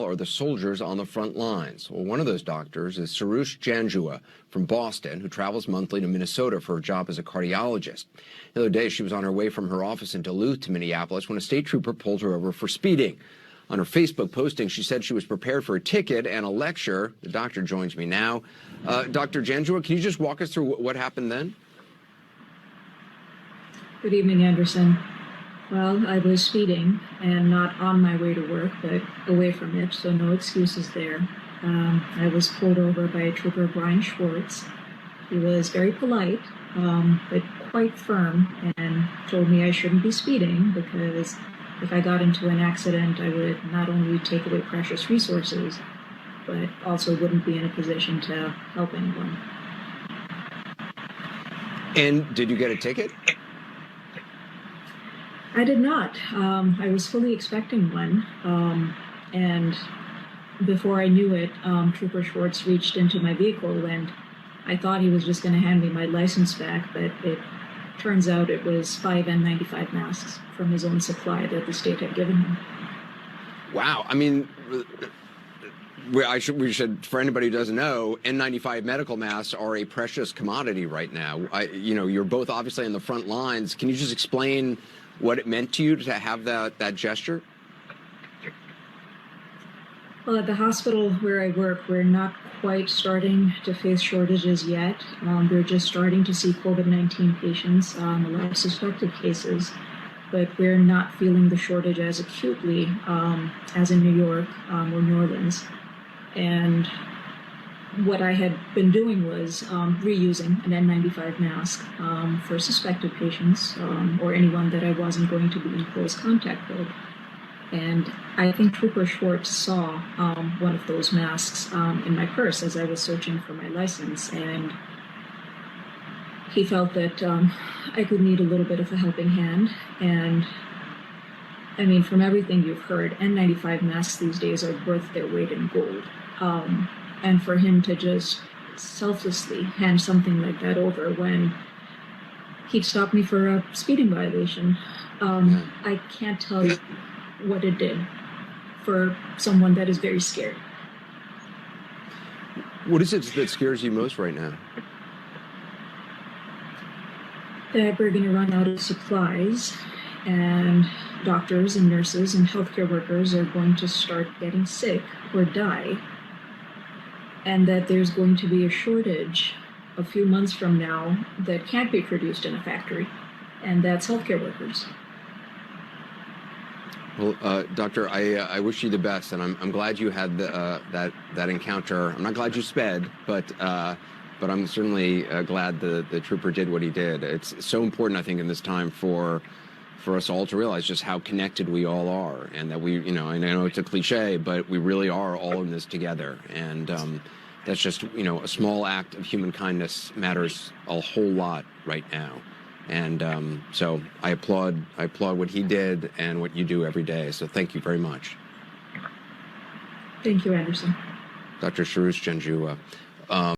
are the soldiers on the front lines. Well, one of those doctors is Sarush Janjua from Boston, who travels monthly to Minnesota for a job as a cardiologist. The other day, she was on her way from her office in Duluth to Minneapolis when a state trooper pulled her over for speeding. On her Facebook posting, she said she was prepared for a ticket and a lecture. The doctor joins me now. Dr. Janjua, can you just walk us through what happened then? Good evening, Anderson. Well, I was speeding and not on my way to work, but away from it, so no excuses there. I was pulled over by Trooper Brian Schwartz. He was very polite, but quite firm, and told me I shouldn't be speeding because if I got into an accident, I would not only take away precious resources, but also wouldn't be in a position to help anyone. And did you get a ticket? I did not. I was fully expecting one, and before I knew it, Trooper Schwartz reached into my vehicle, and I thought he was just going to hand me my license back, but it turns out it was 5 N95 masks from his own supply that the state had given him. Wow. I mean, we should, for anybody who doesn't know, N95 medical masks are a precious commodity right now. You're both obviously on the front lines. Can you just explain what it meant to you to have that gesture? Well, at the hospital where I work, we're not quite starting to face shortages yet. We're just starting to see COVID-19 patients, a lot of suspected cases, but we're not feeling the shortage as acutely as in New York or New Orleans. And what I had been doing was reusing an N95 mask for suspected patients or anyone that I wasn't going to be in close contact with. And I think Trooper Schwartz saw one of those masks in my purse as I was searching for my license, and he felt that I could need a little bit of a helping hand. And I mean, from everything you've heard, N95 masks these days are worth their weight in gold. And for him to just selflessly hand something like that over when he'd stopped me for a speeding violation, I can't tell you what it did for someone that is very scared. What is it that scares you most right now? That we're going to run out of supplies, and doctors and nurses and healthcare workers are going to start getting sick or die, and that there's going to be a shortage a few months from now that can't be produced in a factory, and that's healthcare workers. Well, Doctor, I wish you the best, and I'm glad you had that encounter. I'm not glad you sped, but I'm certainly glad the trooper did what he did. It's so important, I think, in this time for us all to realize just how connected we all are, and that and I know it's a cliche, but we really are all in this together. And that's just, a small act of human kindness matters a whole lot right now. And so I applaud what he did and what you do every day. So thank you very much. Thank you, Anderson. Dr. Sarush Janjua.